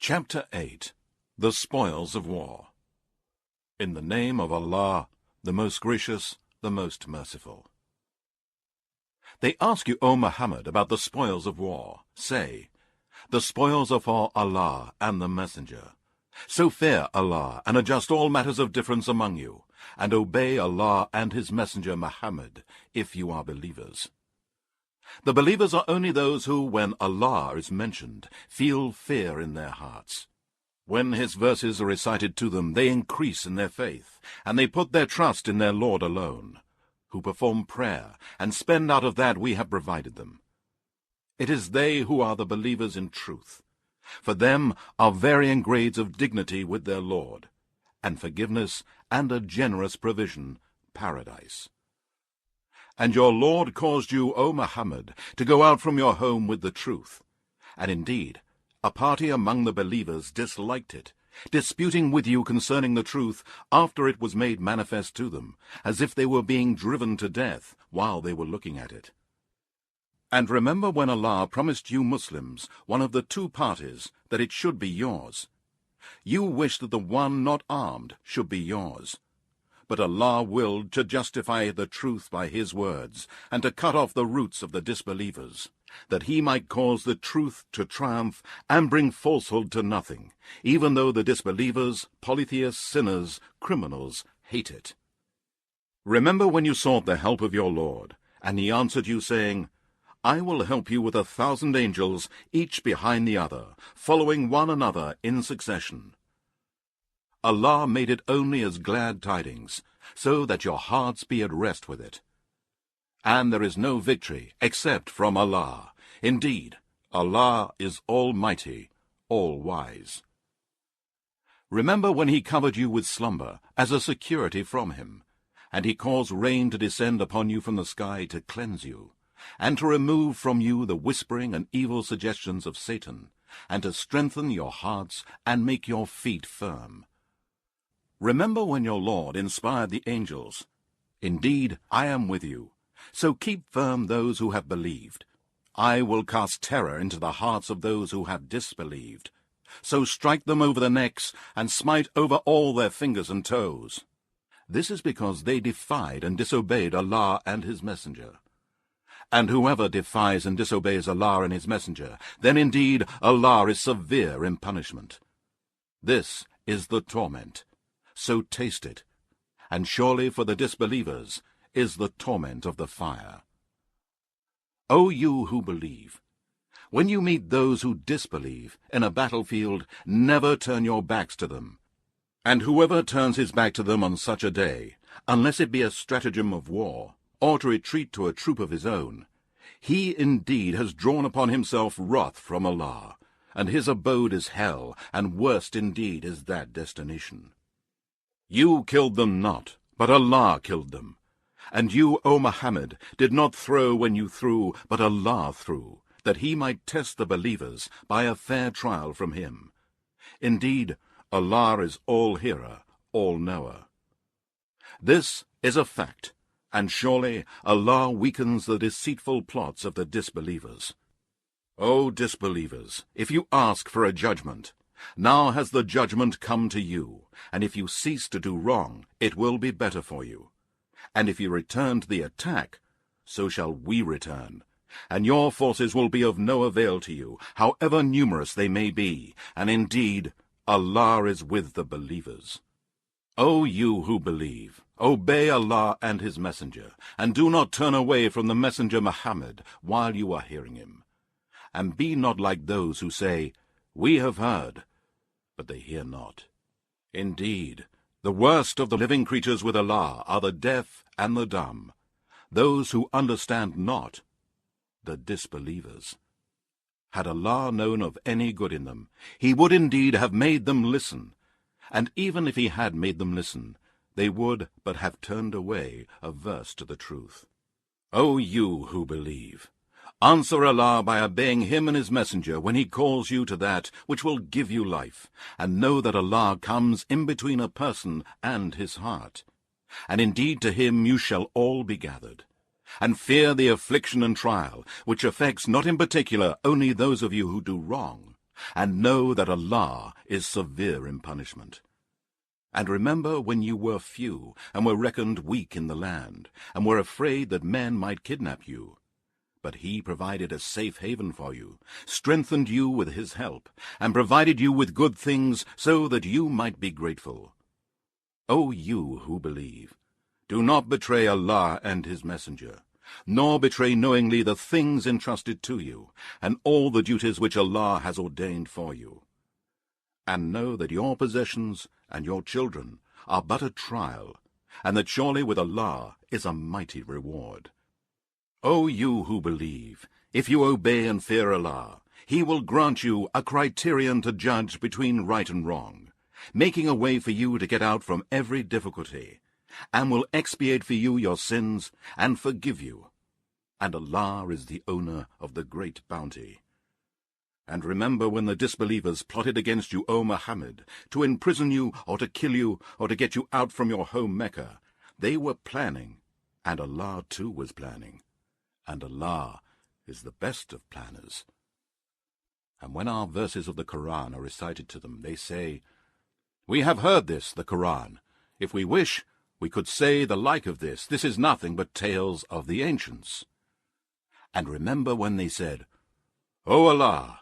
Chapter 8. The Spoils of War. In the name of Allah, the most gracious, the most merciful. They ask you, O Muhammad, about the spoils of war. Say, the spoils are for Allah and the Messenger. So fear Allah and adjust all matters of difference among you, and obey Allah and His Messenger Muhammad, if you are believers. The believers are only those who, when Allah is mentioned, feel fear in their hearts. When His verses are recited to them, they increase in their faith, and they put their trust in their Lord alone, who perform prayer and spend out of that we have provided them. It is they who are the believers in truth. For them are varying grades of dignity with their Lord, and forgiveness and a generous provision, paradise. And your Lord caused you, O Muhammad, to go out from your home with the truth. And indeed, a party among the believers disliked it, disputing with you concerning the truth after it was made manifest to them, as if they were being driven to death while they were looking at it. And remember when Allah promised you Muslims, one of the two parties, that it should be yours. You wished that the one not armed should be yours. But Allah willed to justify the truth by His words, and to cut off the roots of the disbelievers, that He might cause the truth to triumph and bring falsehood to nothing, even though the disbelievers, polytheists, sinners, criminals hate it. Remember when you sought the help of your Lord, and He answered you, saying, I will help you with 1,000 angels, each behind the other, following one another in succession. Allah made it only as glad tidings, so that your hearts be at rest with it. And there is no victory except from Allah. Indeed, Allah is Almighty, All-Wise. Remember when He covered you with slumber as a security from Him, and He caused rain to descend upon you from the sky to cleanse you, and to remove from you the whispering and evil suggestions of Satan, and to strengthen your hearts and make your feet firm. Remember when your Lord inspired the angels, Indeed, I am with you, so keep firm those who have believed. I will cast terror into the hearts of those who have disbelieved. So strike them over the necks, and smite over all their fingers and toes. This is because they defied and disobeyed Allah and His Messenger. And whoever defies and disobeys Allah and His Messenger, then indeed Allah is severe in punishment. This is the torment. So taste it, and surely for the disbelievers is the torment of the fire. O you who believe, when you meet those who disbelieve in a battlefield, never turn your backs to them. And whoever turns his back to them on such a day, unless it be a stratagem of war, or to retreat to a troop of his own, he indeed has drawn upon himself wrath from Allah, and his abode is hell, and worst indeed is that destination. You killed them not, but Allah killed them. And you, O Muhammad, did not throw when you threw, but Allah threw, that He might test the believers by a fair trial from Him. Indeed, Allah is all-hearer, all-knower. This is a fact, and surely Allah weakens the deceitful plots of the disbelievers. O disbelievers, if you ask for a judgment, now has the judgment come to you, and if you cease to do wrong, it will be better for you. And if you return to the attack, so shall we return. And your forces will be of no avail to you, however numerous they may be, and indeed, Allah is with the believers. O you who believe, obey Allah and His Messenger, and do not turn away from the Messenger Muhammad while you are hearing him. And be not like those who say, We have heard, but they hear not. Indeed, the worst of the living creatures with Allah are the deaf and the dumb, those who understand not, the disbelievers. Had Allah known of any good in them, He would indeed have made them listen, and even if He had made them listen, they would but have turned away, averse to the truth. O you who believe, answer Allah by obeying Him and His Messenger when He calls you to that which will give you life, and know that Allah comes in between a person and his heart. And indeed to Him you shall all be gathered. And fear the affliction and trial, which affects not in particular only those of you who do wrong, and know that Allah is severe in punishment. And remember when you were few, and were reckoned weak in the land, and were afraid that men might kidnap you. But he provided a safe haven for you, strengthened you with his help, and provided you with good things so that you might be grateful. O you who believe, do not betray Allah and his messenger, nor betray knowingly the things entrusted to you, and all the duties which Allah has ordained for you. And know that your possessions and your children are but a trial, and that surely with Allah is a mighty reward. O you who believe, if you obey and fear Allah, he will grant you a criterion to judge between right and wrong, making a way for you to get out from every difficulty, and will expiate for you your sins and forgive you. And Allah is the owner of the great bounty. And remember when the disbelievers plotted against you, O Muhammad, to imprison you or to kill you or to get you out from your home Mecca. They were planning, and Allah too was planning. And Allah is the best of planners. And when our verses of the Qur'an are recited to them, they say, "We have heard this, the Qur'an. If we wish, we could say the like of this. This is nothing but tales of the ancients." And remember when they said, "O Allah,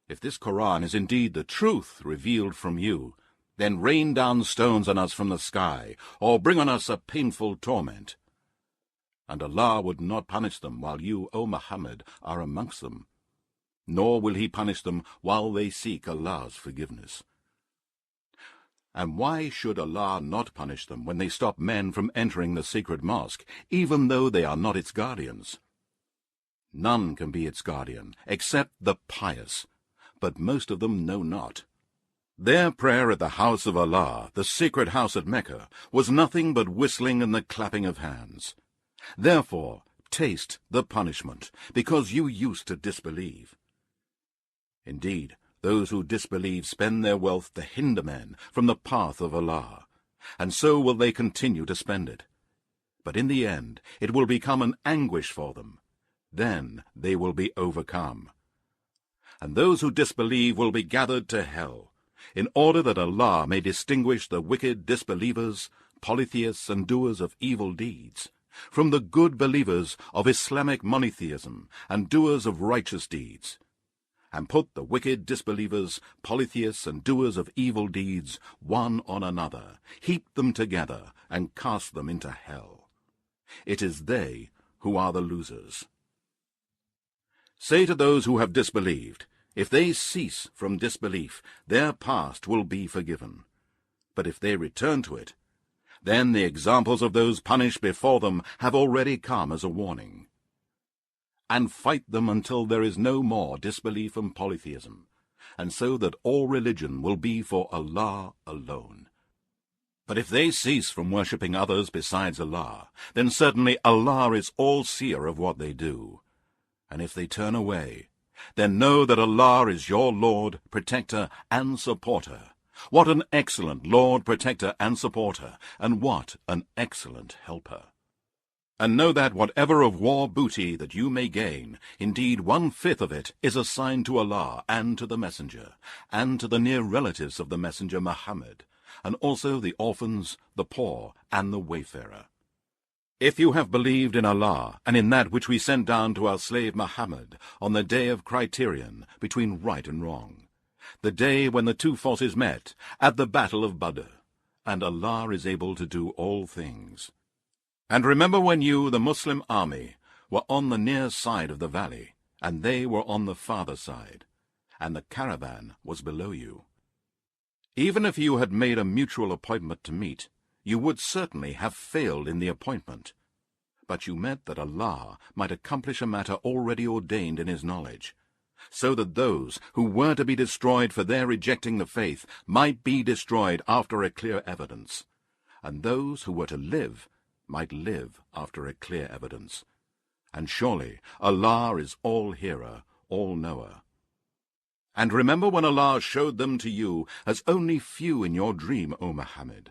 if this Qur'an is indeed the truth revealed from you, then rain down stones on us from the sky, or bring on us a painful torment." And Allah would not punish them while you, O Muhammad, are amongst them, nor will he punish them while they seek Allah's forgiveness. And why should Allah not punish them when they stop men from entering the sacred mosque, even though they are not its guardians? None can be its guardian, except the pious, but most of them know not. Their prayer at the house of Allah, the sacred house at Mecca, was nothing but whistling and the clapping of hands. Therefore, taste the punishment, because you used to disbelieve. Indeed, those who disbelieve spend their wealth to hinder men from the path of Allah, and so will they continue to spend it. But in the end, it will become an anguish for them. Then they will be overcome. And those who disbelieve will be gathered to hell, in order that Allah may distinguish the wicked disbelievers, polytheists, and doers of evil deeds, from the good believers of Islamic monotheism and doers of righteous deeds, and put the wicked disbelievers, polytheists, and doers of evil deeds one on another, heap them together, and cast them into hell. It is they who are the losers. Say to those who have disbelieved, if they cease from disbelief, their past will be forgiven. But if they return to it, then the examples of those punished before them have already come as a warning. And fight them until there is no more disbelief and polytheism, and so that all religion will be for Allah alone. But if they cease from worshipping others besides Allah, then certainly Allah is all-seer of what they do. And if they turn away, then know that Allah is your Lord, protector, and supporter. What an excellent Lord, protector, and supporter, and what an excellent helper. And know that whatever of war booty that you may gain, indeed 1/5 of it is assigned to Allah and to the Messenger, and to the near relatives of the Messenger Muhammad, and also the orphans, the poor, and the wayfarer. If you have believed in Allah, and in that which we sent down to our slave Muhammad, on the day of criterion between right and wrong, the day when the two forces met, at the battle of Badr, and Allah is able to do all things. And remember when you, the Muslim army, were on the near side of the valley, and they were on the farther side, and the caravan was below you. Even if you had made a mutual appointment to meet, you would certainly have failed in the appointment. But you meant that Allah might accomplish a matter already ordained in his knowledge, so that those who were to be destroyed for their rejecting the faith might be destroyed after a clear evidence, and those who were to live might live after a clear evidence. And surely Allah is all-hearer, all-knower. And remember when Allah showed them to you as only few in your dream, O Muhammad.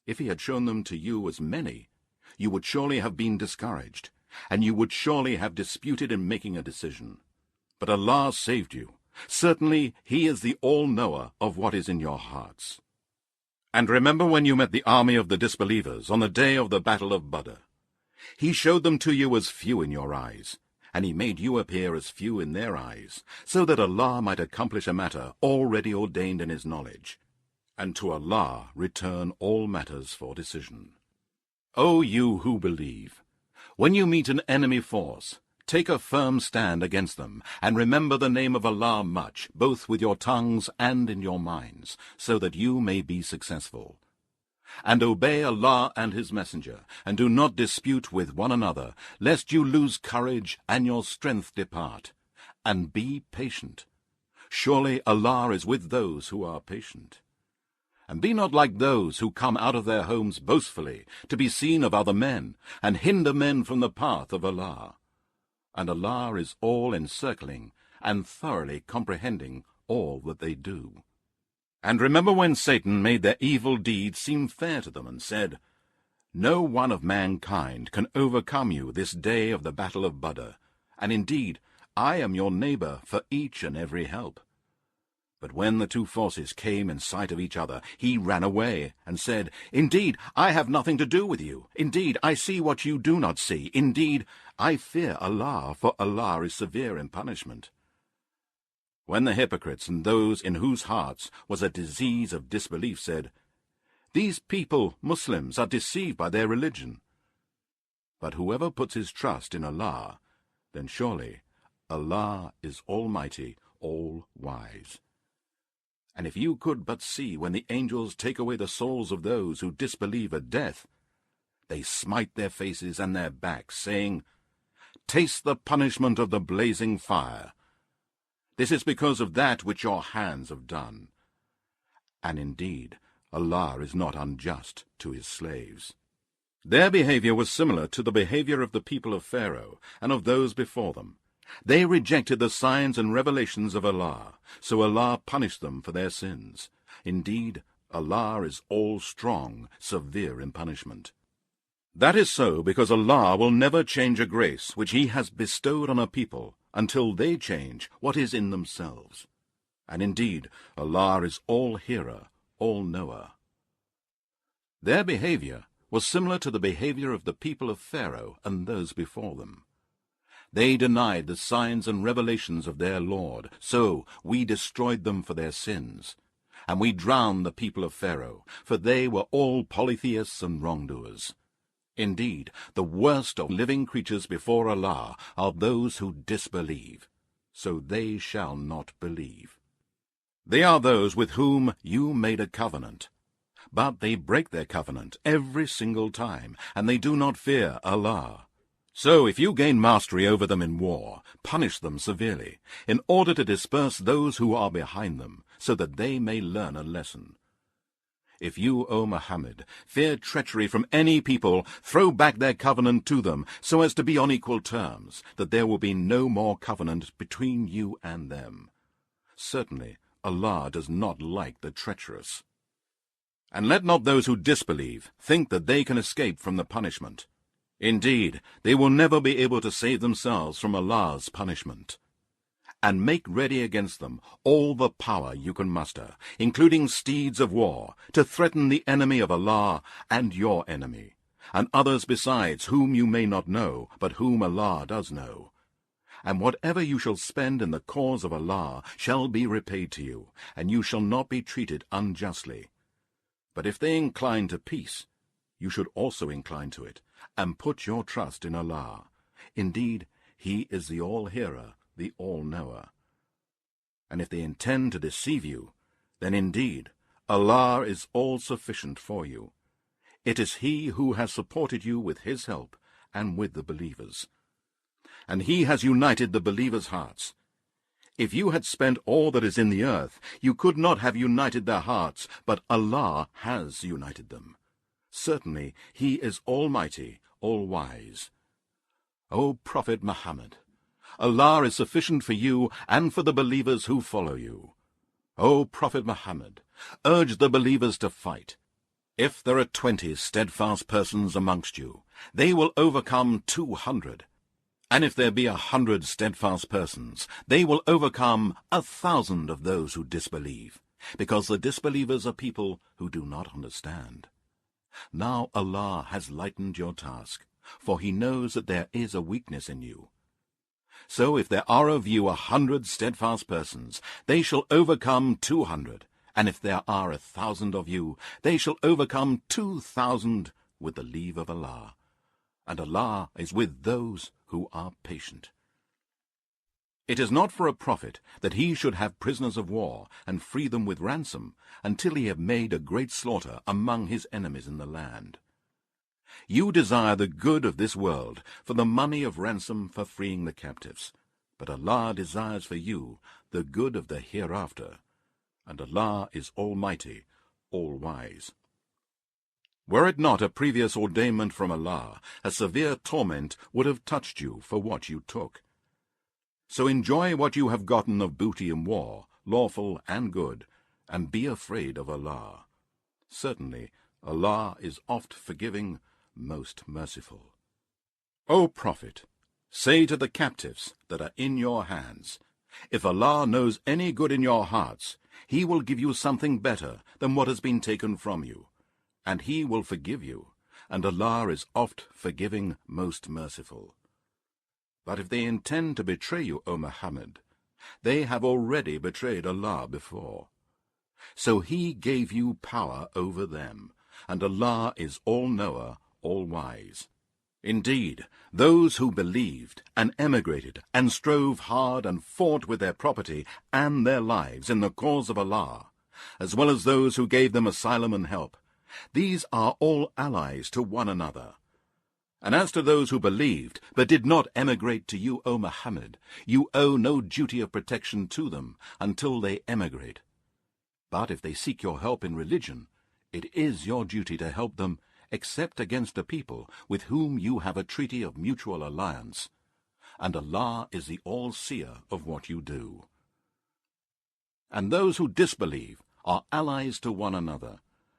If he had shown them to you as many, you would surely have been discouraged, and you would surely have disputed in making a decision. But Allah saved you, Certainly he is the all-knower of what is in your hearts. And remember when you met the army of the disbelievers on the day of the battle of Badr. He showed them to you as few in your eyes, and he made you appear as few in their eyes, so that Allah might accomplish a matter already ordained in his knowledge, and to Allah return all matters for decision. O you who believe, when you meet an enemy force, take a firm stand against them, and remember the name of Allah much, both with your tongues and in your minds, so that you may be successful. And obey Allah and his messenger, and do not dispute with one another, lest you lose courage and your strength depart. And be patient. Surely Allah is with those who are patient. And be not like those who come out of their homes boastfully, to be seen of other men, and hinder men from the path of Allah. And Allah is all-encircling, and thoroughly comprehending all that they do. And remember when Satan made their evil deeds seem fair to them, and said, No one of mankind can overcome you this day of the battle of Badr, and indeed I am your neighbor for each and every help. But when the two forces came in sight of each other, he ran away, and said, Indeed, I have nothing to do with you. Indeed, I see what you do not see. Indeed, I fear Allah, for Allah is severe in punishment. When the hypocrites and those in whose hearts was a disease of disbelief said, These people, Muslims, are deceived by their religion. But whoever puts his trust in Allah, then surely Allah is Almighty, all-wise. And if you could but see when the angels take away the souls of those who disbelieve at death, they smite their faces and their backs, saying, Taste the punishment of the blazing fire. This is because of that which your hands have done. And indeed, Allah is not unjust to his slaves. Their behavior was similar to the behavior of the people of Pharaoh and of those before them. They rejected the signs and revelations of Allah, so Allah punished them for their sins. Indeed, Allah is all-strong, severe in punishment. That is so because Allah will never change a grace which he has bestowed on a people until they change what is in themselves. And indeed, Allah is all-hearer, all-knower. Their behavior was similar to the behavior of the people of Pharaoh and those before them. They denied the signs and revelations of their Lord, so we destroyed them for their sins. And we drowned the people of Pharaoh, for they were all polytheists and wrongdoers. Indeed, the worst of living creatures before Allah are those who disbelieve, so they shall not believe. They are those with whom you made a covenant, but they break their covenant every single time, and they do not fear Allah. So if you gain mastery over them in war, punish them severely, in order to disperse those who are behind them, so that they may learn a lesson. If you, O Muhammad, fear treachery from any people, throw back their covenant to them, so as to be on equal terms, that there will be no more covenant between you and them. Certainly, Allah does not like the treacherous. And let not those who disbelieve think that they can escape from the punishment. Indeed, they will never be able to save themselves from Allah's punishment. And make ready against them all the power you can muster, including steeds of war, to threaten the enemy of Allah and your enemy, and others besides whom you may not know, but whom Allah does know. And whatever you shall spend in the cause of Allah shall be repaid to you, and you shall not be treated unjustly. But if they incline to peace, you should also incline to it, and put your trust in Allah. Indeed, he is the all-hearer, the all-knower. And if they intend to deceive you, then indeed Allah is all-sufficient for you. It is he who has supported you with his help and with the believers. And he has united the believers' hearts. If you had spent all that is in the earth, you could not have united their hearts, but Allah has united them. Certainly, he is almighty, all-wise. O Prophet Muhammad, Allah is sufficient for you and for the believers who follow you. O Prophet Muhammad, urge the believers to fight. If there are 20 steadfast persons amongst you, they will overcome 200. And if there be 100 steadfast persons, they will overcome 1,000 of those who disbelieve, because the disbelievers are people who do not understand. Now Allah has lightened your task, for He knows that there is a weakness in you. So if there are of you 100 steadfast persons, they shall overcome 200, and if there are 1,000 of you, they shall overcome 2,000 with the leave of Allah. And Allah is with those who are patient. It is not for a prophet that he should have prisoners of war and free them with ransom until he have made a great slaughter among his enemies in the land. You desire the good of this world for the money of ransom for freeing the captives, but Allah desires for you the good of the hereafter, and Allah is Almighty, All-Wise. Were it not a previous ordainment from Allah, a severe torment would have touched you for what you took. So enjoy what you have gotten of booty in war, lawful and good, and be afraid of Allah. Certainly, Allah is oft forgiving, most merciful. O Prophet, say to the captives that are in your hands, if Allah knows any good in your hearts, He will give you something better than what has been taken from you, and He will forgive you, and Allah is oft forgiving, most merciful. But if they intend to betray you, O Muhammad, they have already betrayed Allah before. So He gave you power over them, and Allah is all-knower, all-wise. Indeed, those who believed and emigrated and strove hard and fought with their property and their lives in the cause of Allah, as well as those who gave them asylum and help, these are all allies to one another. And as to those who believed, but did not emigrate to you, O Muhammad, you owe no duty of protection to them until they emigrate. But if they seek your help in religion, it is your duty to help them, except against a people with whom you have a treaty of mutual alliance. And Allah is the all-seer of what you do. And those who disbelieve are allies to one another,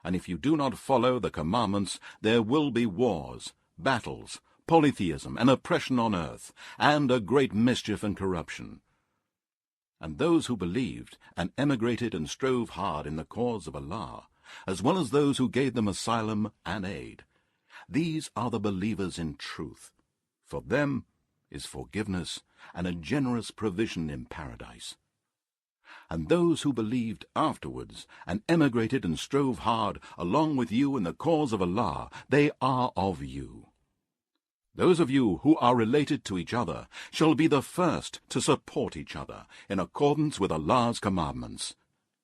and if you do not follow the commandments, there will be wars, battles, polytheism, and oppression on earth, and a great mischief and corruption. And those who believed and emigrated and strove hard in the cause of Allah, as well as those who gave them asylum and aid, these are the believers in truth. For them is forgiveness and a generous provision in paradise. And those who believed afterwards and emigrated and strove hard along with you in the cause of Allah, they are of you. Those of you who are related to each other shall be the first to support each other in accordance with Allah's commandments.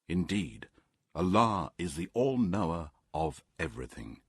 Indeed, Allah is the all-knower of everything.